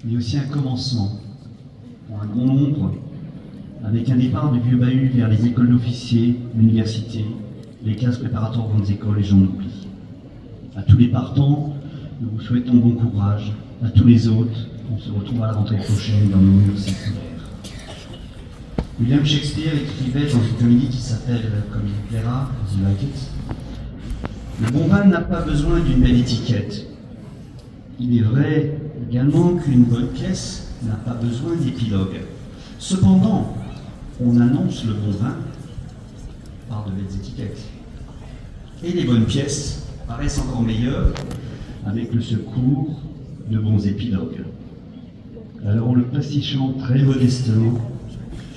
mais aussi un commencement pour un grand nombre, avec un départ du vieux bahut vers les écoles d'officiers, l'université, les classes préparatoires aux grandes écoles, et j'en oublie. À tous les partants, nous vous souhaitons bon courage. À tous les autres, on se retrouve à la rentrée prochaine dans nos murs séculaires. William Shakespeare écrivait dans une comédie qui s'appelle, comme il plaira, The Like It, le bon vin n'a pas besoin d'une belle étiquette. Il est vrai également qu'une bonne pièce n'a pas besoin d'épilogue. Cependant, on annonce le bon vin par de belles étiquettes. Et les bonnes pièces paraissent encore meilleures avec le secours de bons épilogues. Alors on le pastichant très modestement,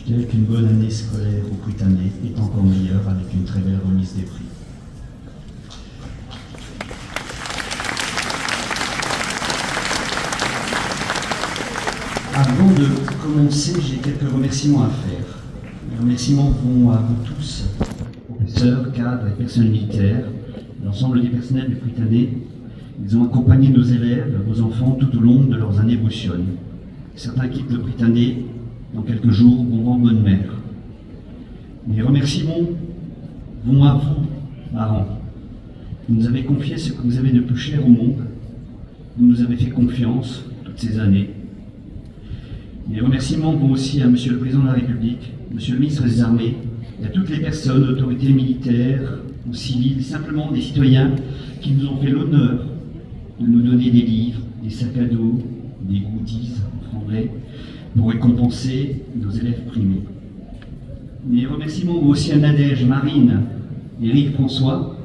je dirais qu'une bonne année scolaire au Prytanée est encore meilleure avec une très belle remise des prix. Avant de commencer, j'ai quelques remerciements à faire. Les remerciements vont à vous tous, professeurs, cadres et personnels militaires, l'ensemble des personnels du Prytanée. Ils ont accompagné nos élèves, vos enfants, tout au long de leurs années Bruxionnes. Certains quittent le Prytanée dans quelques jours, bon vent, bonne mer. Mes remerciements vont à vous, parents. Vous nous avez confié ce que vous avez de plus cher au monde. Vous nous avez fait confiance toutes ces années. Mes remerciements vont aussi à Monsieur le Président de la République, Monsieur le Ministre des Armées, et à toutes les personnes, autorités militaires ou civiles, simplement des citoyens qui nous ont fait l'honneur de nous donner des livres, des sacs à dos, des goodies en anglais, pour récompenser nos élèves primés. Mes remerciements vont aussi à Nadège, Marine et Eric François,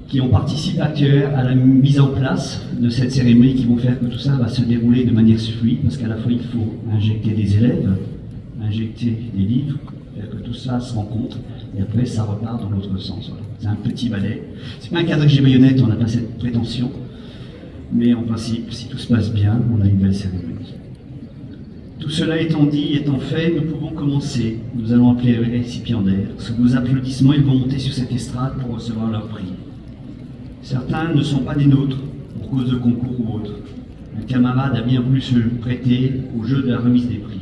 qui ont participé à la mise en place de cette cérémonie, qui vont faire que tout ça va se dérouler de manière fluide, parce qu'à la fois il faut injecter des élèves, injecter des livres, faire que tout ça se rencontre, et après ça repart dans l'autre sens. Voilà. C'est un petit ballet. C'est pas un quadrille baïonnette, on n'a pas cette prétention, mais en principe, si tout se passe bien, on a une belle cérémonie. Tout cela étant dit, étant fait, nous pouvons commencer. Nous allons appeler les récipiendaires. Sous vos applaudissements, ils vont monter sur cette estrade pour recevoir leur prix. Certains ne sont pas des nôtres, pour cause de concours ou autre. Un camarade a bien voulu se prêter au jeu de la remise des prix.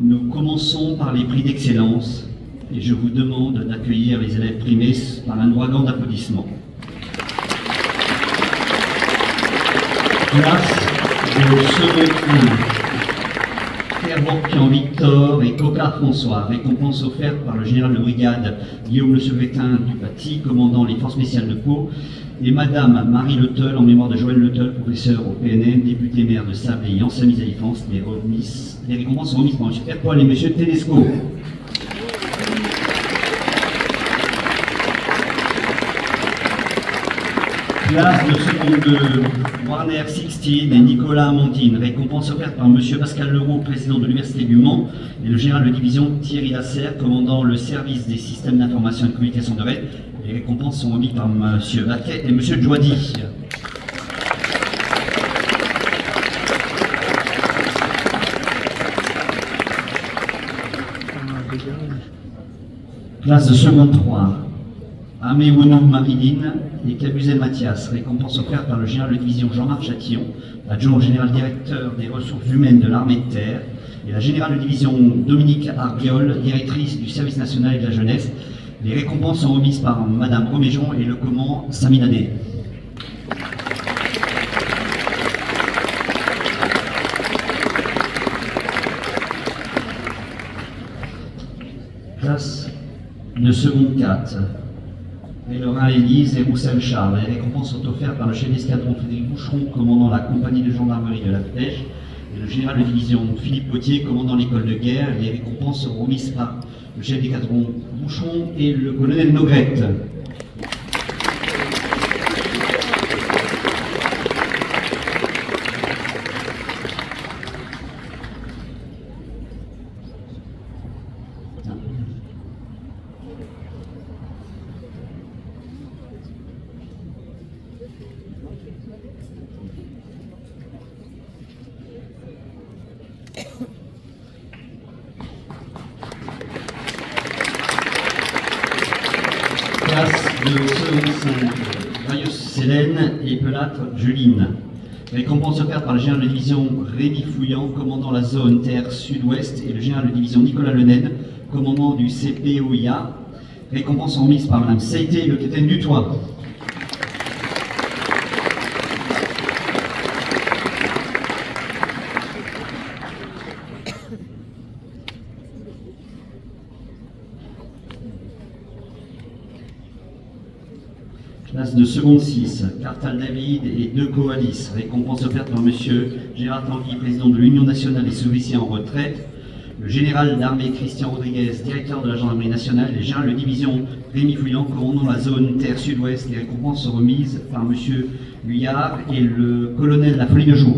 Nous commençons par les prix d'excellence, et je vous demande d'accueillir les élèves primés par un ouragan d'applaudissements. Classe de second 1. Pierre Victor et Cocard François, récompense offerte par le général de brigade Guillaume Le Secrétin du Paty, commandant les forces spéciales de Pau, et Madame Marie Leteul, en mémoire de Joël Leteul, professeur au PNM, député maire de Sable et ancien mise à défense. Les récompenses sont remises par M. Perpoil et M. Tedesco. Classe de seconde 2, Warner Sixtine et Nicolas Amandine, récompense offerte par M. Pascal Leroux, président de l'Université du Mans, et le général de division Thierry Lasserre, commandant le service des systèmes d'information et de communication de Rennes. Les récompenses sont remises par M. Vaquet et M. Djouadi. Classe de seconde 3. Améounou Marilyn et Cabuzel Mathias, récompense offerte par le général de division Jean-Marc Chatillon, adjoint au général directeur des ressources humaines de l'armée de terre, et la générale de division Dominique Arbiol, directrice du service national et de la jeunesse. Les récompenses sont remises par Madame Roméjon et le commandant Saminadé. Classe de seconde 4. Pélerin Élise et Roussel Charles. Les récompenses sont offertes par le chef d'escadron Frédéric Boucheron, commandant la compagnie de gendarmerie de la Flèche, et le général de division Philippe Potier, commandant l'école de guerre. Les récompenses seront remises par le chef d'escadron Boucheron et le colonel Nogrette. Classe de seconde 5, Vailleuse Célène et Pelâtre Juline. Récompense offerte par le général de division Rémi Fouillant, commandant la zone terre sud-ouest, et le général de division Nicolas Lenaine, commandant du CPOIA. Récompense remise par Mme Seité et le capitaine Dutoit. Classe de seconde 6, Cartal David et 2 Coalis. Récompense offerte par M. Gérard Tanguy, président de l'Union nationale des sous-officiers en retraite. Le général d'armée Christian Rodriguez, directeur de la gendarmerie nationale. Et le général de division Rémi Fouillant, commandant la zone terre sud-ouest. Les récompenses sont remises par M. Guyard et le colonel La Folie de Joux.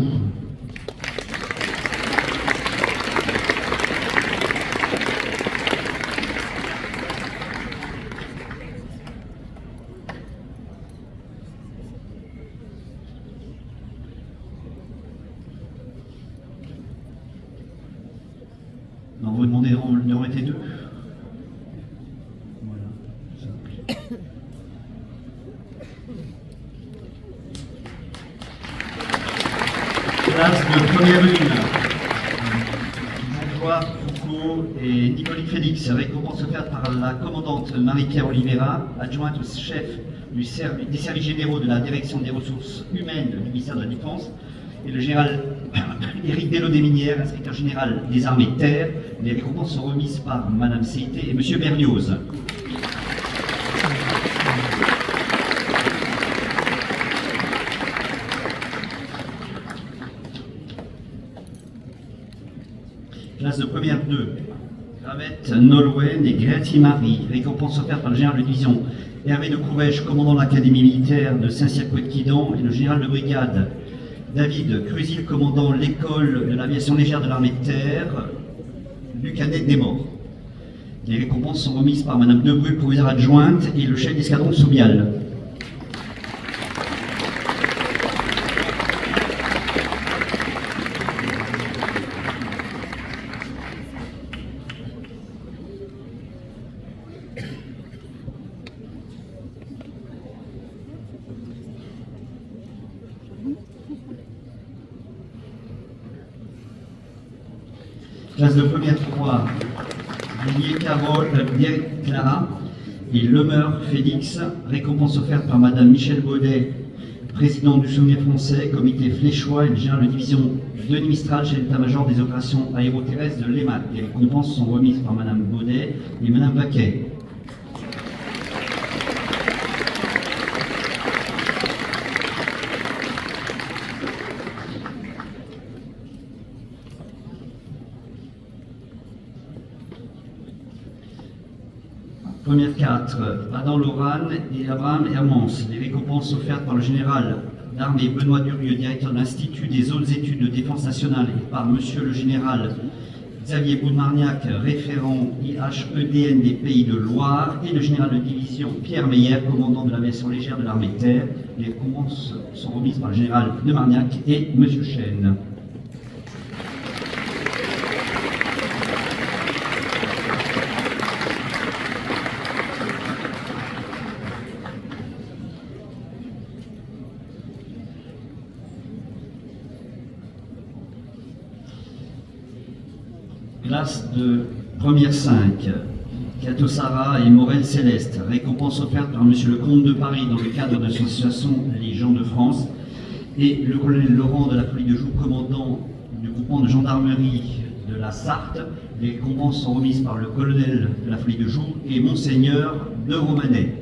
Non, vous demandez, il y aurait été 2. Voilà, simple. Classe de première une. Jean-Claude Foucault et Nicolas Félix. Récompense offerte par la commandante Marie-Pierre Oliveira, adjointe au chef des services généraux de la direction des ressources humaines du ministère de la Défense. Et le général Éric Delot-Desminières, inspecteur général des armées de terre. Les récompenses sont remises par Mme Seité et M. Berlioz. Classe de première 2. Gravette Nolwenn et Gréty Marie. Récompense offerte par le général de division Hervé de Courrèges, commandant l'académie militaire de Saint-Cyr-Couët-Quidan, et le général de brigade David Crusil, commandant l'école de l'aviation légère de l'armée de terre, Lucanet des Morts. Les récompenses sont remises par Mme Debrue, provisoire adjointe, et le chef d'escadron Soubial. Classe de première 3, Villiers Carole, Clara et Lemeur Félix. Récompense offerte par Mme Michèle Baudet, présidente du Souvenir français, comité Fléchois et le général de division Denis Mistral chez l'état-major des opérations aéroterrestres de l'EMAT. Les récompenses sont remises par Mme Baudet et Mme Vaquet. Première 4, Adam Lorane et Abraham Hermance. Les récompenses offertes par le général d'armée Benoît Durieux, directeur de l'Institut des hautes études de défense nationale, et par monsieur le général Xavier Boudmarniac, référent IHEDN des Pays de Loire, et le général de division Pierre Meyer, commandant de l'aviation légère de l'armée de terre. Les récompenses sont remises par le général de Marniac et monsieur Chêne. Classe de première 5, Cato Sarah et Morel Céleste. Récompense offerte par M. le comte de Paris dans le cadre de l'association Les gens de France, et le colonel Laurent de La Folie de Joux, commandant du groupement de gendarmerie de la Sarthe. Les récompenses sont remises par le colonel de La Folie de Joux et Monseigneur de Romanet.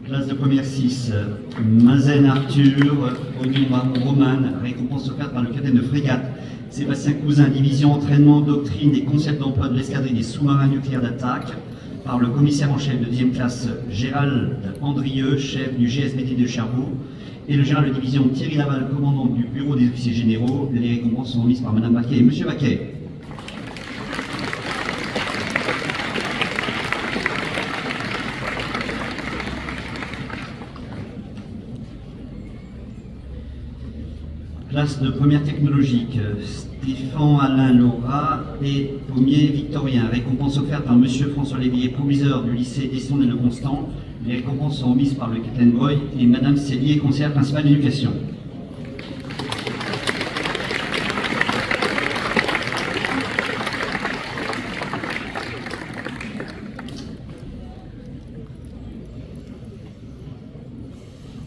Classe de première 6, Mazen Arthur, Oignon Romane. Récompense offerte par le capitaine de frégate Sébastien Cousin, division entraînement, doctrine et concept d'emploi de l'escadrille des sous-marins nucléaires d'attaque, par le commissaire en chef de 2e classe Gérald Andrieux, chef du GSBT de Cherbourg, et le général de division Thierry Laval, commandant du bureau des officiers généraux. Les récompenses sont remises par Mme Vaquet et M. Vaquet. Classe de première technologique, Stéphane Alain Laura et Pommier Victorien. Récompense offerte par Monsieur François Lévier, proviseur du lycée Esson-et-le-Constant. Les récompenses sont remises par le capitaine Breuil et Madame Cellier, conseillère principale d'éducation.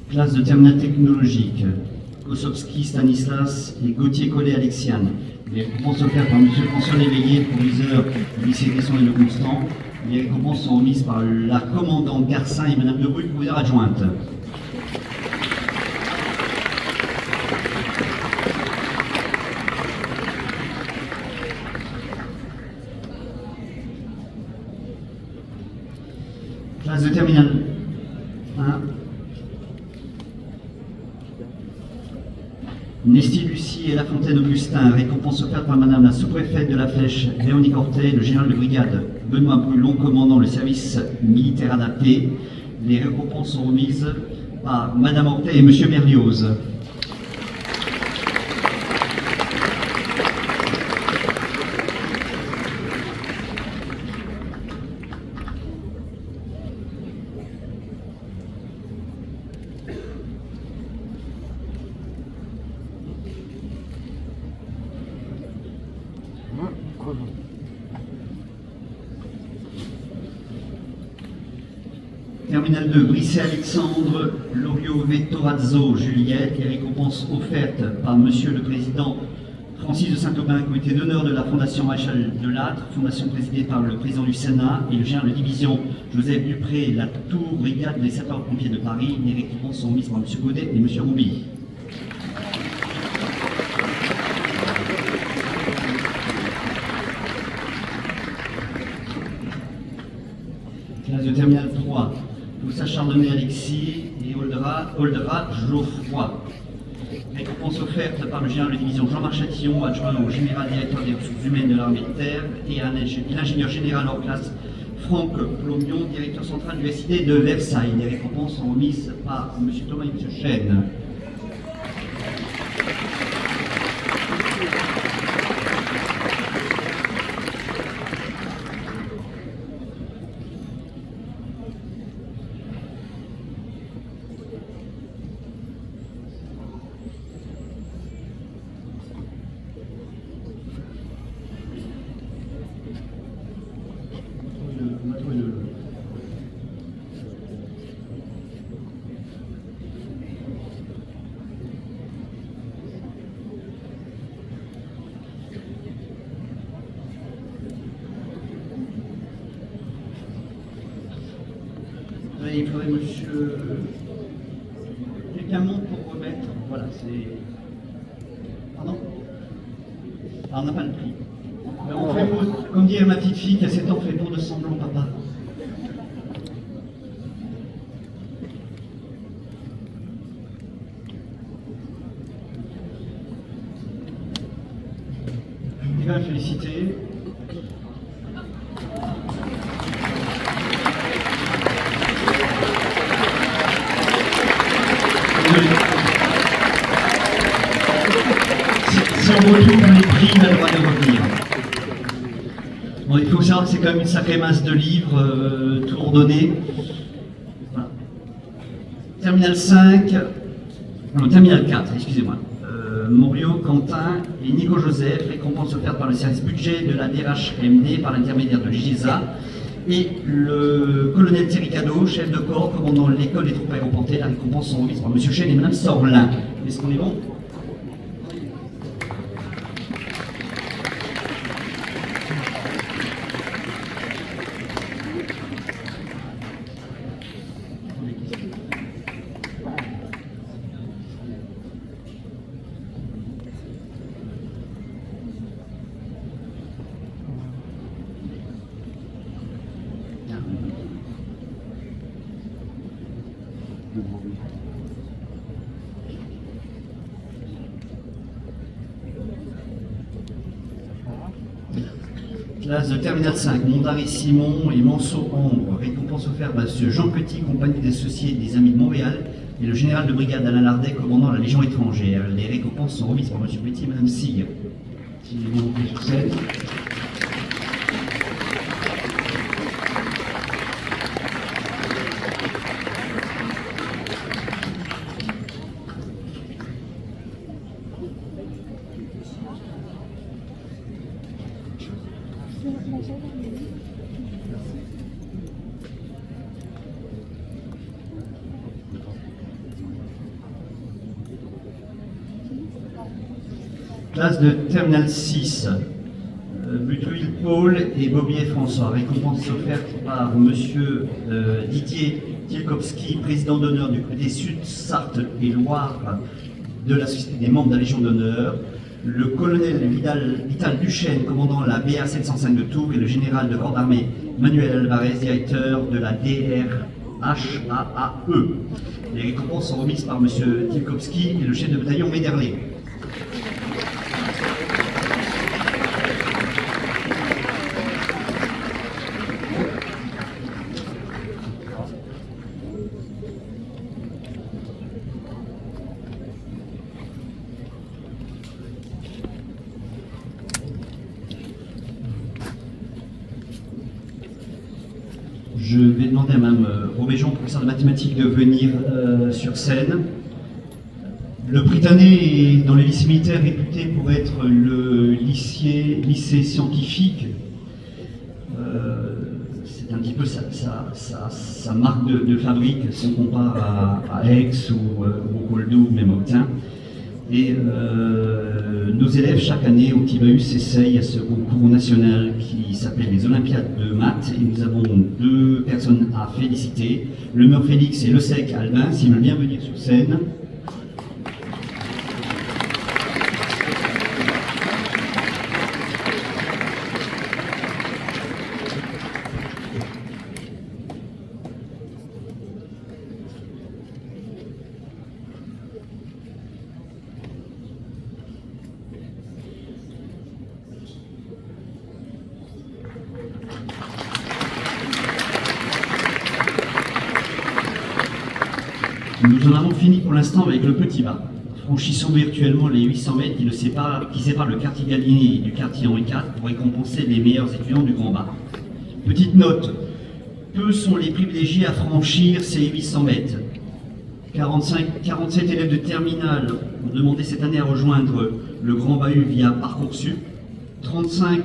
Classe de terminale technologique, Kosowski Stanislas et Gauthier Collet Alexiane. Les récompenses offertes par M. François Léveillé, proviseur du lycée Esson-et-le-Constant. Les récompenses sont remises par la commandante Garcin et Mme Lebrun, proviseure adjointe. Classe de terminale 1. Nesty Lucie et Lafontaine Augustin, récompense offerte par Madame la sous-préfète de la Flèche, Véronique Ortet, le général de brigade Benoît Brulon, commandant le service militaire adapté. Les récompenses sont remises par Madame Ortet et Monsieur Berlioz. Terminal 2, Brisset Alexandre, Lorio Vettorazzo, Juliette. Les récompenses offertes par Monsieur le Président Francis de Saint-Aubin, comité d'honneur de la Fondation Maréchal de Lattre, fondation présidée par le président du Sénat et le général de division Joseph Dupré, la Tour Brigade des sapeurs-pompiers de Paris. Les récompenses sont mises par Monsieur Godet et Monsieur Roubi. Classe de terminale 3, Poussa Chardonnay Alexis et Oldra Geoffroy. Récompense offerte par le général de division Jean-Marc Chatillon, adjoint au général directeur des ressources humaines de l'armée de terre, et à l'ingénieur général en classe Franck Plomion, directeur central du SID de Versailles. Les récompenses sont remises par M. Thomas et M. Chêne. Il faudrait monsieur. Quelqu'un monte pour remettre. Voilà, c'est. Pardon. Ah, on n'a pas le prix. On fait pour, comme dit ma petite fille qui a 7 ans, fait pour de semblant, papa. Je vais féliciter. Si on retrouve les prix, il a le droit de revenir. Bon, il faut savoir que c'est quand même une sacrée masse de livres, tout ordonné. Voilà. Terminal 5, non, Terminal 4, excusez-moi. Morio, Quentin et Nico Joseph, récompense offerte par le service budget de la DRHMD par l'intermédiaire de l'IGESA. Et le colonel Thierry Cadeau, chef de corps, commandant l'école des troupes aéroportées. La récompense sont remises par M. Chêne et Mme Sorlin. Est-ce qu'on est bon? Classe de Terminal 5, Mondari Simon et Manceau Ambre. Récompense offerte à M. Jean Petit, compagnie des associés des Amis de Montréal, et le général de brigade Alain Lardet, commandant la Légion étrangère. Les récompenses sont remises par M. Petit et Mme Sig. Si vous montez sur scène. Classe de Terminal 6, Butuil Paul et Bobier François. Récompense offerte par M. Didier Tilkowski, président d'honneur du côté Sud, Sarthe et Loire de la Société des membres de la Légion d'honneur. Le colonel Vital Duchesne, commandant la BA 705 de Tours, et le général de corps d'armée Manuel Alvarez, directeur de la DRHAAE. Les récompenses sont remises par M. Tilkowski et le chef de bataillon Méderlé. Je vais demander à Mme Robéjon, professeur de mathématiques, de venir sur scène. Le Britannique est dans les lycées militaires réputé pour être le lycée scientifique. C'est un petit peu sa marque de fabrique si on compare à Aix ou au Coldou ou même au Autun. Et nos élèves, chaque année, au Tibahus, essayent à ce concours national qui s'appelle les Olympiades de maths. Et nous avons deux personnes à féliciter, le Meur Félix et le Sec Albin, s'ils veulent bien venir sur scène. Nous en avons fini pour l'instant avec le petit bas. Franchissons virtuellement les 800 mètres qui séparent le quartier Gallieni du quartier Henri IV pour récompenser les meilleurs étudiants du Grand Bas. Petite note, peu sont les privilégiés à franchir ces 800 mètres. 47 élèves de terminale ont demandé cette année à rejoindre le Grand Bahut via Parcoursup. 35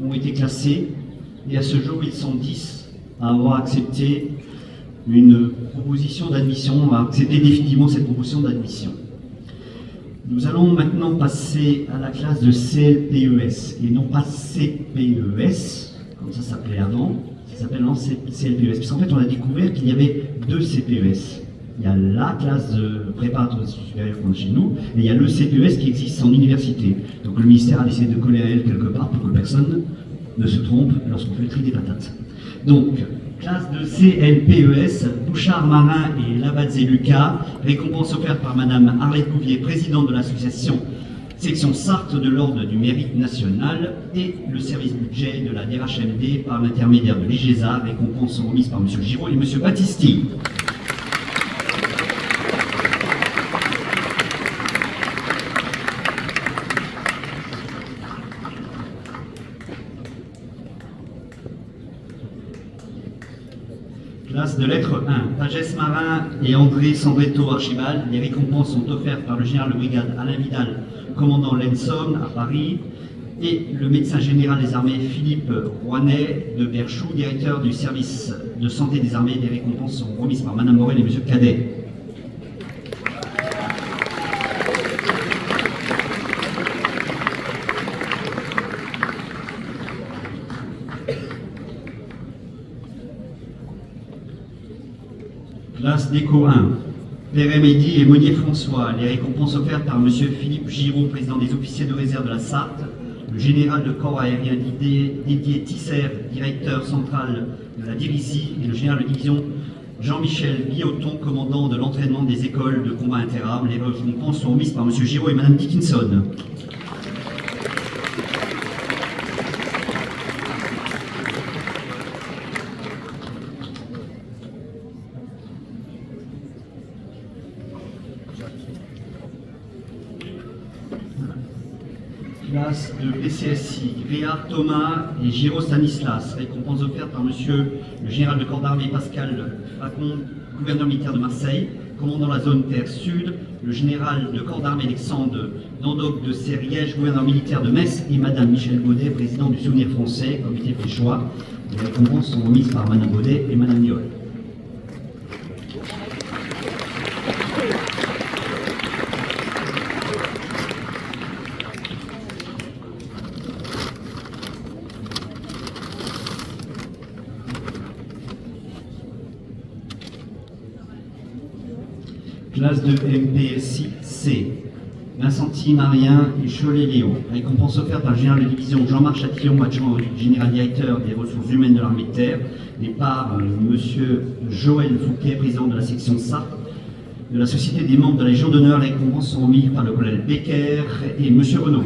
ont été classés et à ce jour ils sont 10 à avoir accepté une proposition d'admission, à accepter définitivement cette proposition d'admission. Nous allons maintenant passer à la classe de CLPES, et non pas CPES, comme ça s'appelait avant, ça s'appelle maintenant CLPES, parce qu'en fait on a découvert qu'il y avait deux CPES. Il y a la classe de préparatoire supérieure qu'on a chez nous, et il y a le CPES qui existe en université. Donc le ministère a décidé de coller à elle quelque part pour que personne ne se trompe lorsqu'on fait le tri des patates. Donc, classe de CLPES, Bouchard Marin et Lavazze Lucas, récompense offerte par Madame Arlette Bouvier, présidente de l'association section Sarthe de l'Ordre du Mérite National, et le service budget de la DRHMD par l'intermédiaire de l'IGESA, récompense sont remises par M. Giraud et M. Battisti. Classe de lettres 1, Pagès Marin et André Sandretto Archibald. Les récompenses sont offertes par le général de brigade Alain Vidal, commandant l'Ensomne à Paris, et le médecin général des armées Philippe Rouanet de Berchoux, directeur du service de santé des armées. Les récompenses sont remises par Mme Morel et M. Cadet. Classe d'éco 1, Père Mehdi et Monnier François. Les récompenses offertes par M. Philippe Giraud, président des officiers de réserve de la Sarthe, le général de corps aérien Didier Tisser, directeur central de la Divisie, et le général de division Jean-Michel Guilloton, commandant de l'entraînement des écoles de combat interarmes. Les récompenses sont remises par M. Giraud et Mme Dickinson. classe de PCSI, Réard Thomas et Giraud Stanislas, récompense offerte par monsieur le général de corps d'armée Pascal Facon, gouverneur militaire de Marseille, commandant la zone Terre Sud, le général de corps d'armée Alexandre Nandoc de Serriège, gouverneur militaire de Metz, et madame Michel Baudet, président du Souvenir français, comité Péchois. Les récompenses sont remises par madame Baudet et madame Niol. Classe de MPSI C, Vincenti Marien et Cholet Léo. Récompense offerte par le général de division Jean-Marc Chatillon, adjoint au général directeur des ressources humaines de l'armée de terre, et par monsieur Joël Fouquet, président de la section Sarthe de la Société des membres de la Légion d'honneur. Les récompenses sont remises par le colonel Becker et monsieur Renaud.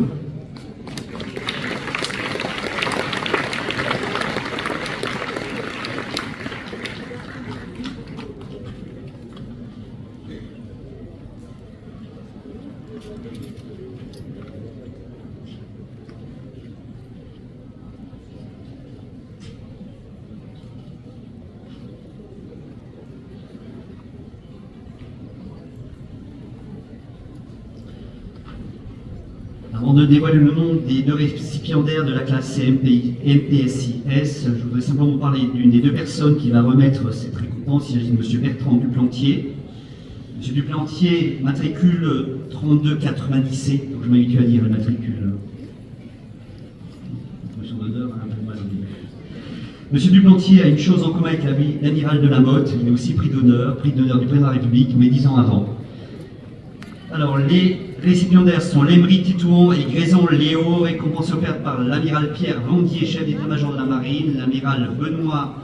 Avant de dévoiler le nom des deux récipiendaires de la classe MPSI-S, je voudrais simplement vous parler d'une des deux personnes qui va remettre cette récompense. Il s'agit de M. Bertrand Duplantier. M. Duplantier, matricule 3290C, donc je m'habitue à dire le matricule. Promotion d'honneur, un peu mal au début. M. Duplantier a une chose en commun avec l'amiral de la Motte, il est aussi prix d'honneur du président de la République, mais 10 ans avant. Alors, les récipiendaires sont Lemery Titouan et Grayson Léo, récompense offerte par l'amiral Pierre Vandier, chef d'état-major de la marine, l'amiral Benoît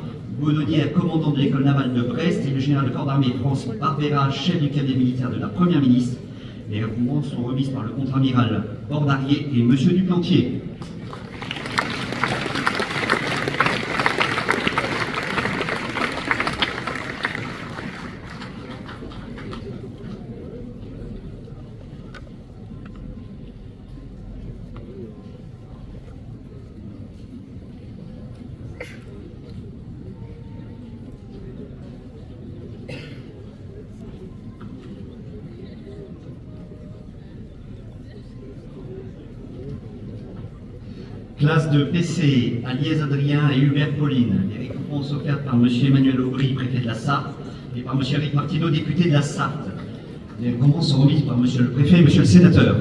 Baudonnière, commandant de l'école navale de Brest, et le général de corps d'armée France Barbera, chef du cabinet militaire de la première ministre. Les récompenses sont remises par le contre-amiral Bordarier et M. Duplantier. Classe de PC, Aliès Adrien et Hubert Pauline. Les récompenses offertes par M. Emmanuel Aubry, préfet de la Sarthe, et par M. Eric Martineau, député de la Sarthe. Les récompenses sont remises par M. le préfet et M. le sénateur.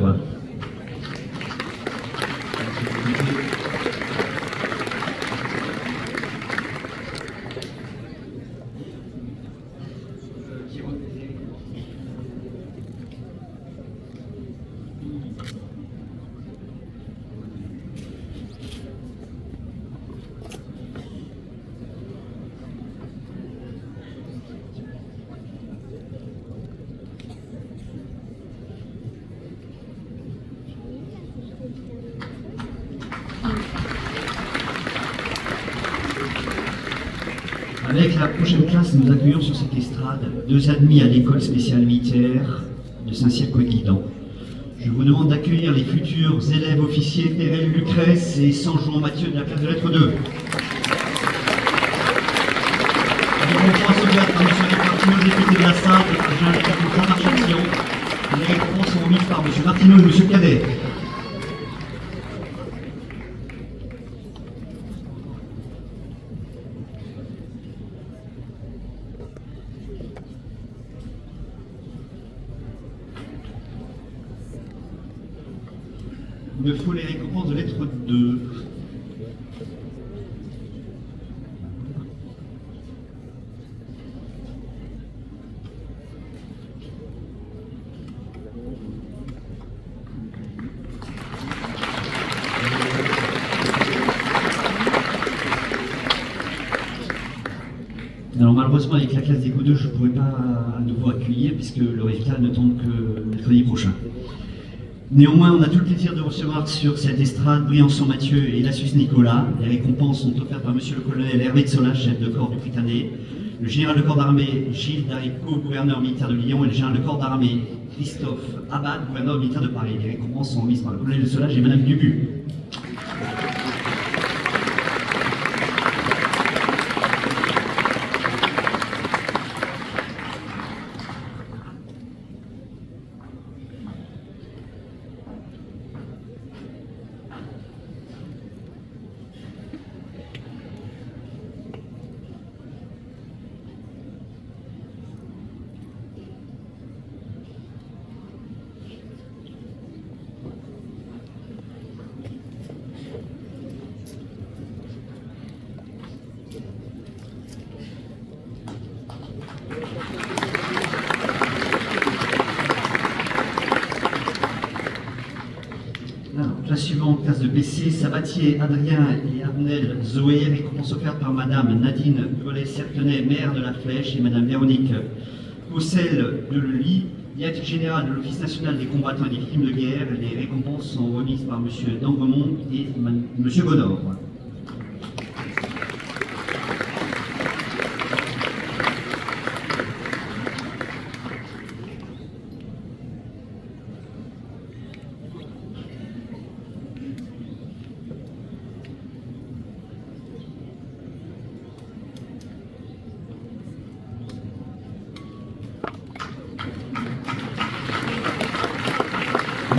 Avec la prochaine classe, nous accueillons sur cette estrade deux admis à l'école spéciale militaire de Saint-Cyr-Côte-Guidant. Je vous demande d'accueillir les futurs élèves officiers Pérel Lucrèce et Sanjon Mathieu de la classe de lettres 2. Les récompenses offertes par M. Eric Martineau, député de la Sarthe, et par Jean-Marc Chatillon. Les récompenses sont remises par M. Martineau et M. Cadet. Il me faut les récompenses de lettre 2. Alors malheureusement avec la classe des coups 2, je ne pourrai pas à nouveau accueillir puisque le résultat ne tombe que mercredi prochain. Néanmoins, on a tout le plaisir de recevoir sur cette estrade Briançon Mathieu et Lassus Nicolas. Les récompenses sont offertes par M. le colonel Hervé de Sola, chef de corps du Britannique, le général de corps d'armée Gilles Darico, gouverneur militaire de Lyon, et le général de corps d'armée Christophe Abad, gouverneur militaire de Paris. Les récompenses sont remises par le colonel de Solage et Madame Dubu. Classe suivante, classe de PC, Sabatier, Adrien et Arnel Zoé, récompense offerte par Madame Nadine Gollet-Certenay, maire de la Flèche, et Madame Véronique Poussel de Lely, directrice générale de l'Office national des combattants et des victimes de guerre. Les récompenses sont remises par Monsieur Dangremont et Monsieur Godor.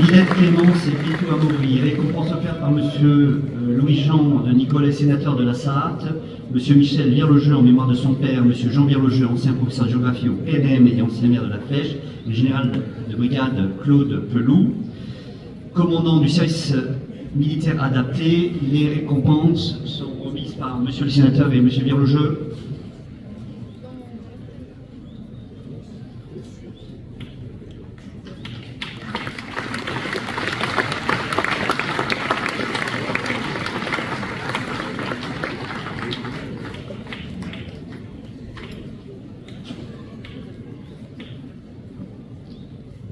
Villette Clémence et Vito Amaury, récompense offerte par Monsieur Louis-Jean de Nicolet, sénateur de la Sarthe, Monsieur Michel Virlogeux en mémoire de son père, Monsieur Jean Virlogeux, ancien professeur de géographie au PNM et ancien maire de la Flèche, le général de brigade Claude Peloux, commandant du service militaire adapté. Les récompenses sont remises par Monsieur le sénateur et Monsieur Virlogeux.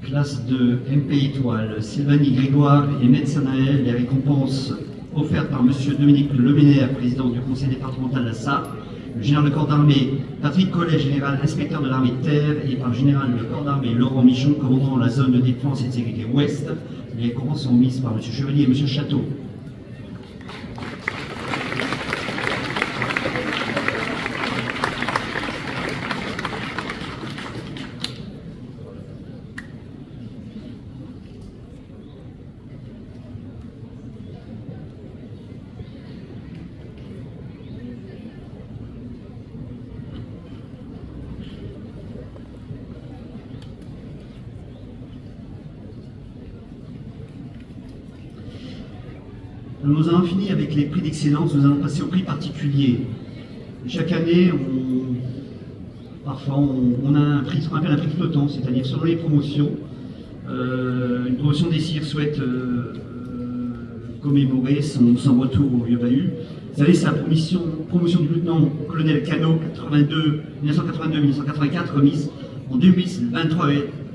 Classe de MP Étoile, Sylvanie Grégoire et Médecin Naël, les récompenses offertes par M. Dominique Leménaire, président du conseil départemental de la Sarthe, le général de corps d'armée Patrick Collet, général inspecteur de l'armée de terre, et par le général de corps d'armée Laurent Michon, commandant la zone de défense et de sécurité ouest. Les récompenses sont mises par M. Chevalier et M. Château. Nous en avons fini avec les prix d'excellence, nous allons passer au prix particulier. Chaque année, parfois on a un prix, ce qu'on appelle un prix flottant, c'est-à-dire selon les promotions. Une promotion des CIR souhaite commémorer son retour au vieux bahut. Cette année, c'est la promotion du lieutenant-colonel Cano, 1982-1984, remise en 2023,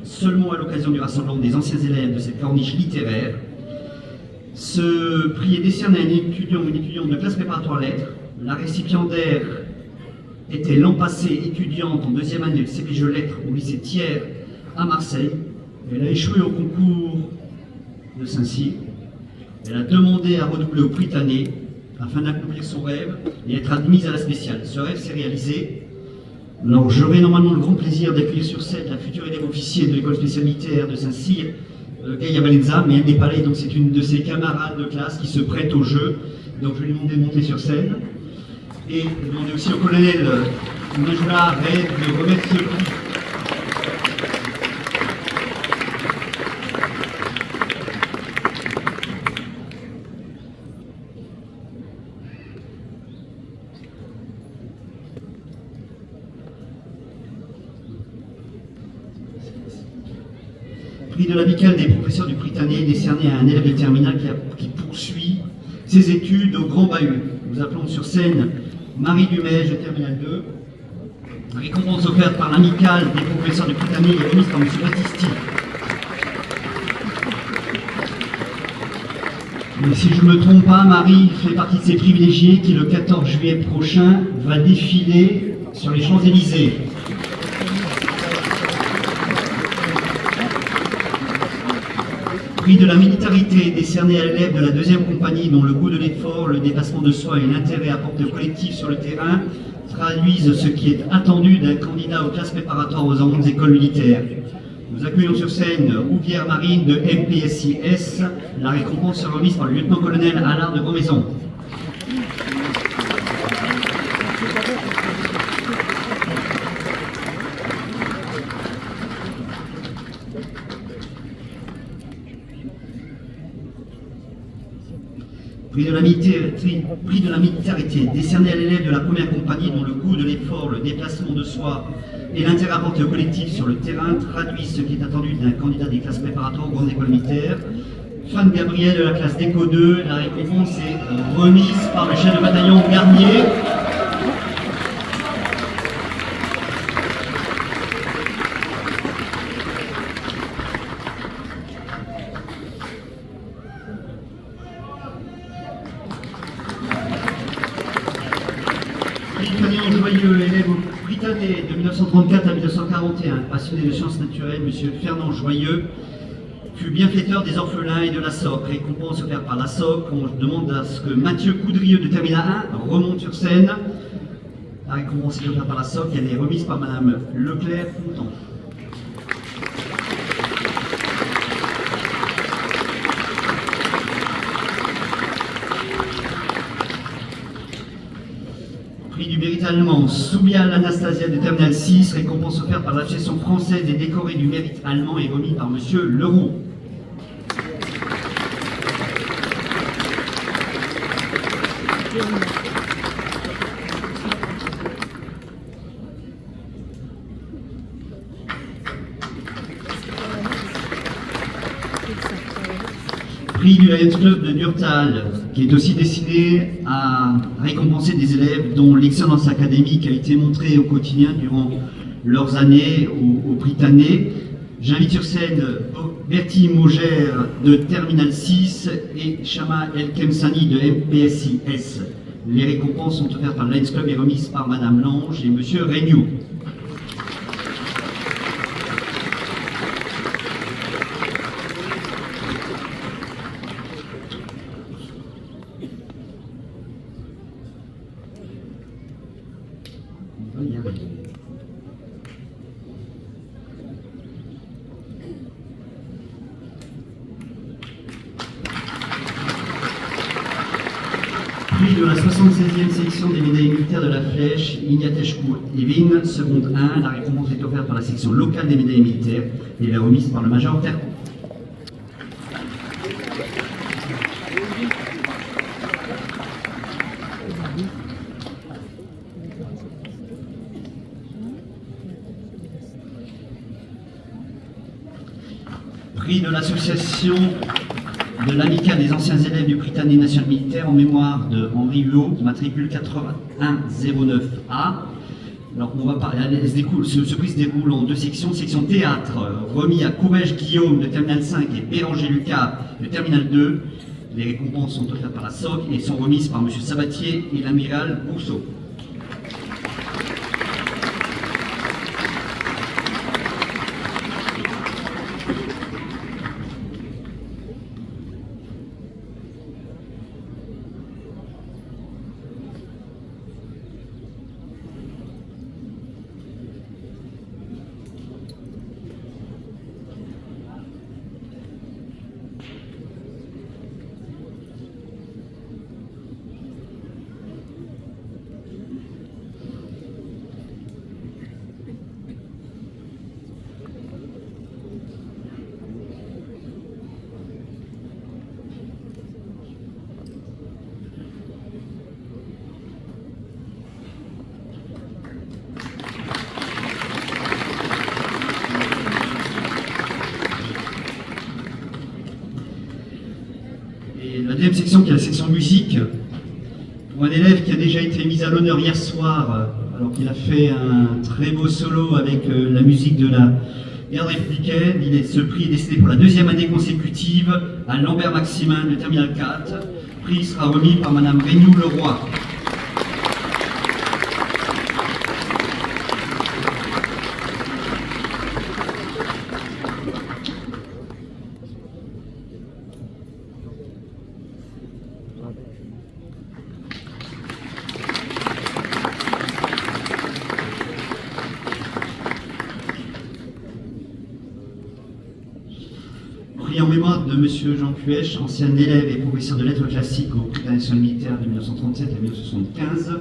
seulement à l'occasion du rassemblement des anciens élèves de cette corniche littéraire. Ce prix est décerné à un étudiant ou une étudiante de classe préparatoire lettres. La récipiendaire était l'an passé étudiante en deuxième année de CPGE lettres au lycée Thiers à Marseille. Elle a échoué au concours de Saint-Cyr. Elle a demandé à redoubler au Prytanée afin d'accomplir son rêve et être admise à la spéciale. Ce rêve s'est réalisé. Alors j'aurai normalement le grand plaisir d'accueillir sur scène la future élève officier de l'école spéciale militaire de Saint-Cyr, Gaïa Valenza, mais elle n'est pas là, donc c'est une de ses camarades de classe qui se prête au jeu. Donc je vais lui demander de monter sur scène. Et demander aussi au colonel Najula Red de remettre ce prix. Prix de l'amicale des professeurs du Prytanée, décerné à un élève de terminale qui poursuit ses études au Grand Bahut. Nous appelons sur scène Marie Dumais de terminale 2. Récompense offerte par l'amicale des professeurs du Prytanée et remise par M. Battisti. Et si je ne me trompe pas, Marie fait partie de ces privilégiés qui, le 14 juillet prochain, va défiler sur les Champs-Élysées. Prix de la militarité décerné à l'élève de la 2e compagnie dont le goût de l'effort, le dépassement de soi et l'intérêt apporté au collectif sur le terrain traduisent ce qui est attendu d'un candidat aux classes préparatoires aux grandes écoles militaires. Nous accueillons sur scène Ouvière Marine de MPSIS. La récompense sera remise par le lieutenant-colonel Allard de Grandmaison. Prix de la militarité décerné à l'élève de la 1re compagnie dont le goût de l'effort, le déplacement de soi et l'intérêt apporté au collectif sur le terrain traduisent ce qui est attendu d'un candidat des classes préparatoires aux grandes écoles militaires. Fan Gabriel de la classe d'Éco 2, la récompense est remise par le chef de bataillon Garnier. Joyeux, élève au Britannique de 1934 à 1941, passionné de sciences naturelles, M. Fernand Joyeux fut bienfaiteur des orphelins et de la SOC. Récompense offerte par la SOC. On demande à ce que Mathieu Coudrieux de Terminal 1 remonte sur scène. La récompense est offerte par la SOC. Elle est remise par Mme Leclerc-Fontan. Prix du mérite allemand, Soubial Anastasia de Terminal 6, récompense offerte par l'association française et décorée du mérite allemand et remis par M. Leroux. Prix du Lions Club de Durtal, qui est aussi destiné à récompenser des élèves dont l'excellence académique a été montrée au quotidien durant leurs années au Britannique. J'invite sur scène Bertie Maugère de Terminal 6 et Chama El Kemsani de MPSIS. Les récompenses sont offertes par le Lions Club et remises par Madame Lange et Monsieur Regnault. Prix de la 76e section des médailles militaires de la Flèche, Ignateshku Evin, seconde 1. La récompense est offerte par la section locale des médailles militaires et la remise par le Major Terre. Prix de l'association de l'amicale des anciens élèves du Britannique national militaire en mémoire de Henri Huot, matricule 8109A. Alors on va parler, ce prix se déroule en 2 sections. Section théâtre, remis à Courrèges Guillaume de Terminal 5 et Béranger Lucas de Terminal 2. Les récompenses sont offertes par la SOC et sont remises par M. Sabatier et l'amiral Rousseau. La deuxième section, qui est la section musique, pour un élève qui a déjà été mis à l'honneur hier soir, alors qu'il a fait un très beau solo avec la musique de la garde républicaine. Ce prix est destiné pour la 2e année consécutive à Lambert Maximin de Terminal 4. Le prix sera remis par Madame Regnault Leroy. mémoire de M. Jean Puech, ancien élève et professeur de lettres classiques au Prix national militaire de 1937 à 1975.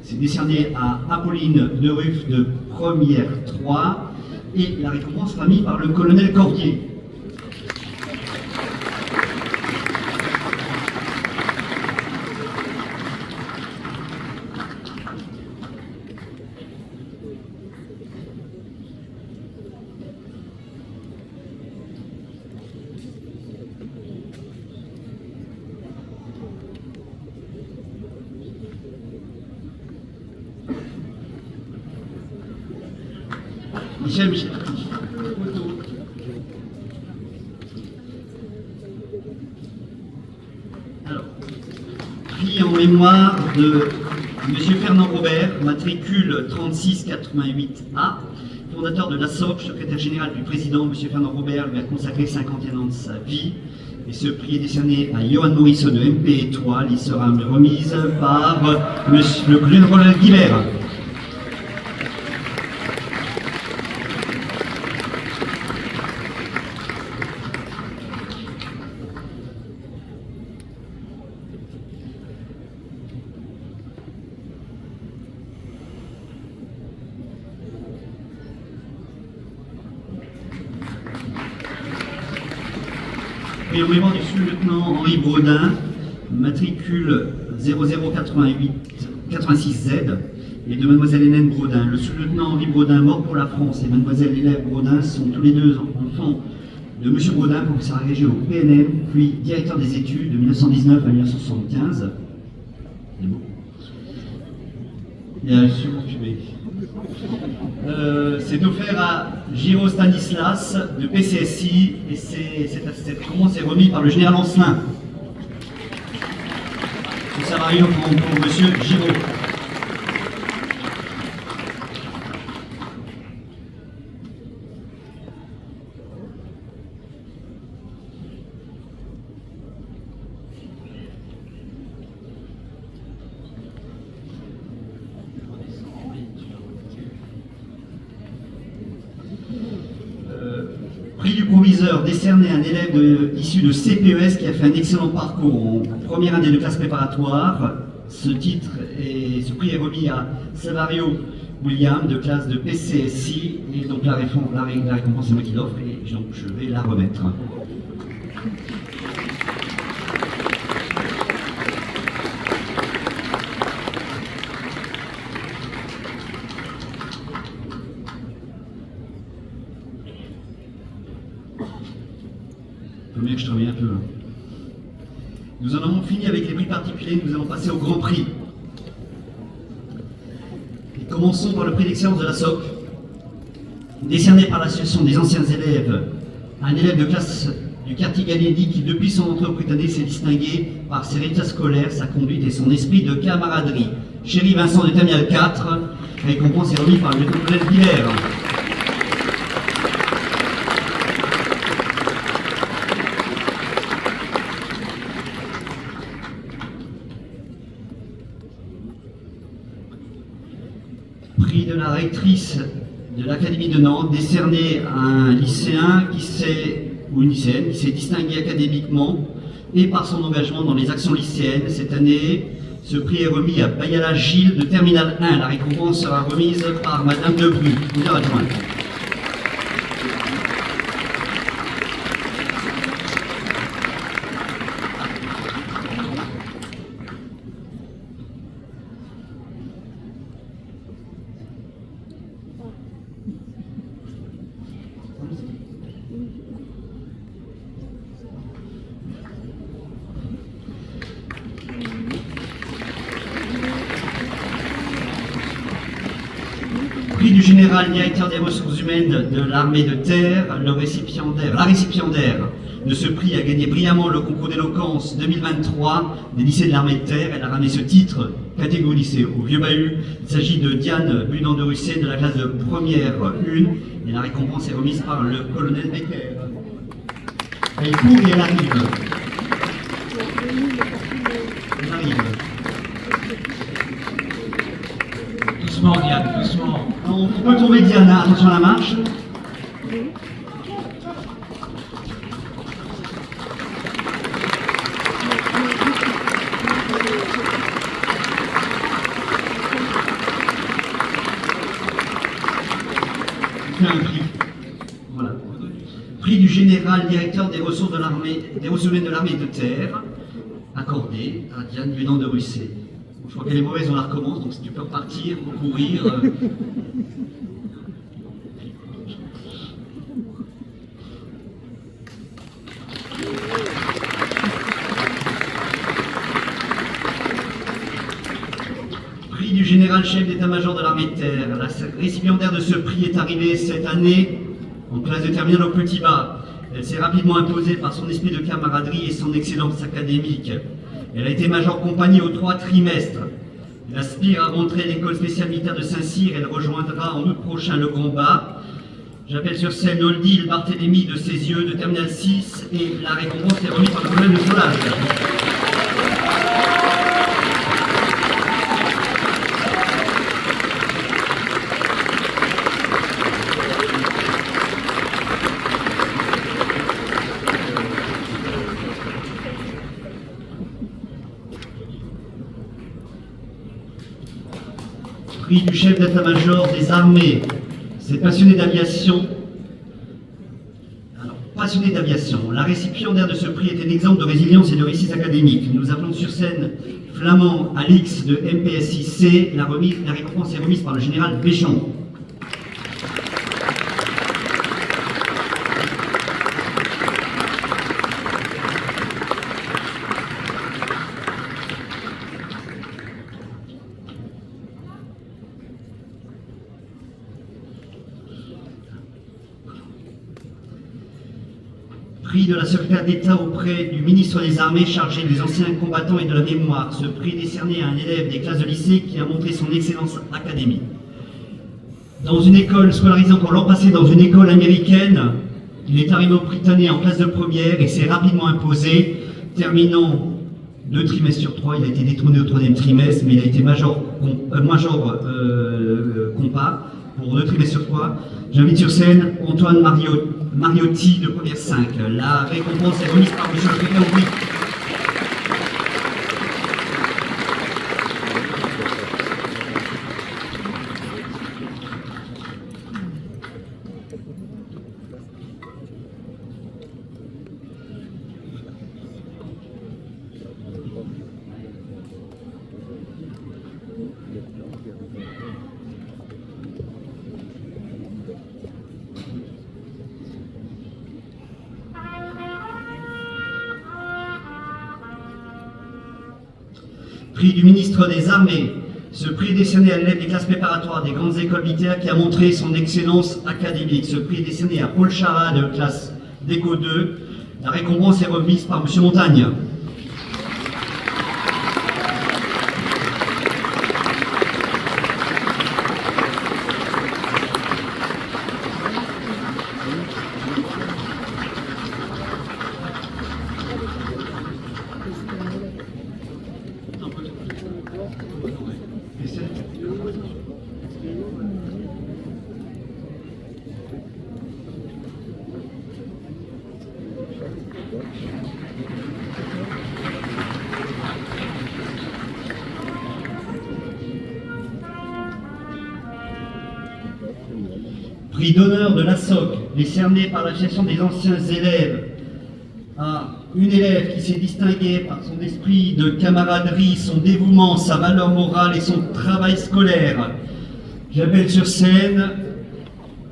C'est décerné à Apolline de Ruff de Première 3 et la récompense sera mise par le colonel Cordier. Michel. Alors, prix en mémoire de M. Fernand Robert, matricule 3688A, fondateur de l'ASSOC, secrétaire général du président. M. Fernand Robert lui a consacré 51 ans de sa vie. Et ce prix est décerné à Johan Morisseau de MP Étoile. Il sera remise par le colonel Guibert. Et en mémoire du sous-lieutenant Henri Brodin, matricule 0086Z, et de mademoiselle Hélène Brodin. Le sous-lieutenant Henri Brodin, mort pour la France, et mademoiselle Hélène Brodin sont tous les deux enfants de M. Brodin, professeur agrégé au PNM, puis directeur des études de 1919 à 1975. C'est beau. Il y a c'est offert à Giraud Stanislas de PCSI et cette récompense est remise par le général Ancelin. Ce salarié pour M. Giraud. Prix du proviseur décerné à un élève issu de CPES qui a fait un excellent parcours en première année de classe préparatoire. Ce prix est remis à Savario William de classe de PCSI et donc la récompense c'est moi qui l'offre et donc je vais la remettre. Que je travaille un peu. Nous en avons fini avec les prix particuliers, nous allons passer au grand prix. Et commençons par le prix d'excellence de la SOC, décerné par l'association des anciens élèves, un élève de classe du quartier Galédi qui, depuis son entrée au Prytanée, s'est distingué par ses résultats scolaires, sa conduite et son esprit de camaraderie. Chéri Vincent de Terminal 4, récompense est remise par le colonel Guibert. Prix de la rectrice de l'Académie de Nantes, décerné à un lycéen ou une lycéenne qui s'est distingué académiquement et par son engagement dans les actions lycéennes. Cette année, ce prix est remis à Bayala Gilles de Terminal 1. La récompense sera remise par Madame Debru, première adjointe. Prix du général directeur des ressources humaines de l'armée de terre, la récipiendaire de ce prix a gagné brillamment le concours d'éloquence 2023 des lycées de l'armée de terre. Elle a ramené ce titre catégorie lycée au Vieux-Bahut. Il s'agit de Diane Budan de Russet de la classe de première 1 et la récompense est remise par le colonel Becker. Elle court et elle arrive. Elle arrive. Doucement, Diane, doucement. On peut tomber, Diana, attention à la marche. fait un prix. Voilà. Prix du général directeur des ressources de l'armée, des ressources humaines de l'armée de terre, accordé à Diane Dunant de Russet. Bon, je crois qu'elle est mauvaise, on la recommence, donc si tu peux repartir, courir. Prix du général chef d'état-major de l'armée de terre. La récipiendaire de ce prix est arrivée cette année en classe de terminale au Petit Bas. Elle s'est rapidement imposée par son esprit de camaraderie et son excellence académique. Elle a été major compagnie aux 3 trimestres. Elle aspire à rentrer à l'école spéciale militaire de Saint-Cyr. Elle rejoindra en août prochain le Grand Bas. J'appelle sur scène Oldil Barthélemy de Cézieux de terminale 6 et la récompense est remise par le colonel de Solage. Prix du chef d'état-major des armées. C'est passionné d'aviation. Alors, passionné d'aviation. La récipiendaire de ce prix est un exemple de résilience et de réussite académique. Nous appelons sur scène Flamand Alix de MPSIC. La récompense est remise par le général Béchon. Prix de la secrétaire d'État auprès du ministre des Armées chargé des anciens combattants et de la mémoire. Ce prix est décerné à un élève des classes de lycée qui a montré son excellence académique. Dans une école, scolarisé encore l'an passé dans une école américaine, il est arrivé au Britannique en classe de première et s'est rapidement imposé, terminant 2 trimestres sur 3. Il a été détourné au 3e trimestre, mais il a été major compas pour 2 trimestres sur 3. J'invite sur scène Antoine Mariotti de première 5. La récompense est remise par M. le préfet Aubry. Prix du ministre des Armées. Ce prix est décerné à l'élève des classes préparatoires des grandes écoles militaires qui a montré son excellence académique. Ce prix est décerné à Paul Charat de classe d'Éco 2. La récompense est remise par M. Montagne. Prix d'honneur de l'ASSOC, décerné par l'association des anciens élèves à une élève qui s'est distinguée par son esprit de camaraderie, son dévouement, sa valeur morale et son travail scolaire. J'appelle sur scène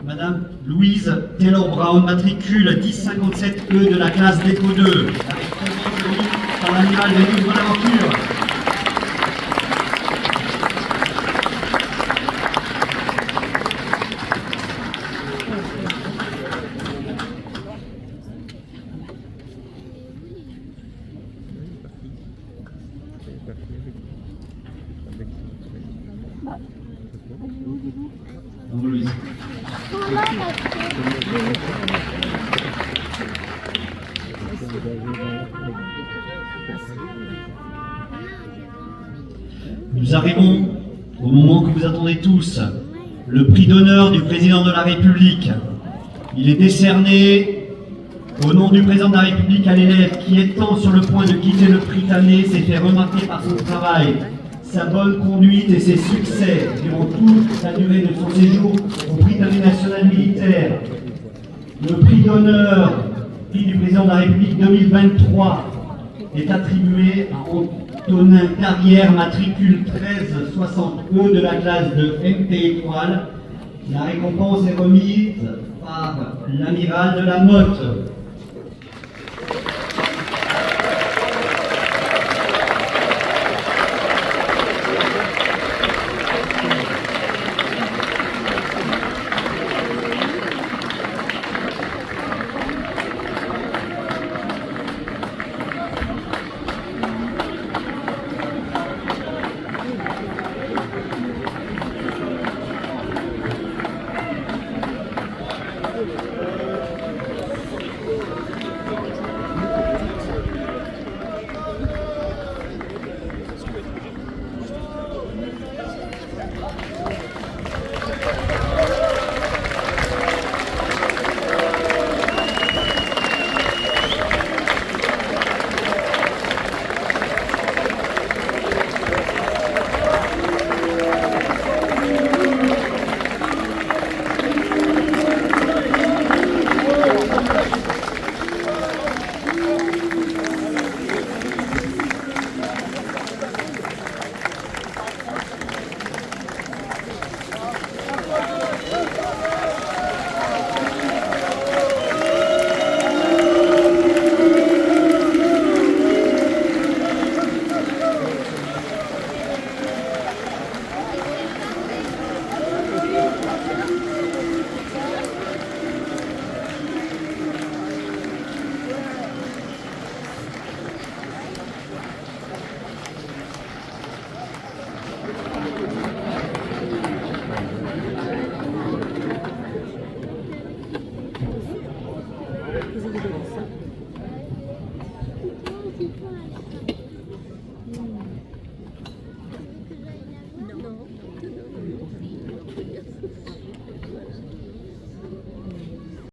Madame Louise Taylor-Brown, matricule 1057E de la classe d'Éco 2, avec présence par l'amiral Vénus Bonaventure. Louise. Nous arrivons au moment que vous attendez tous, le prix d'honneur du président de la République. Il est décerné au nom du président de la République à l'élève qui, étant sur le point de quitter le Britannique, s'est fait remarquer par son travail, sa bonne conduite et ses succès durant toute la durée de son séjour au Britannique national militaire. Le prix d'honneur, prix du président de la République 2023, est attribué à Antonin Carrière, matricule 1360E de la classe de MP Étoile. La récompense est remise par l'amiral de la Motte.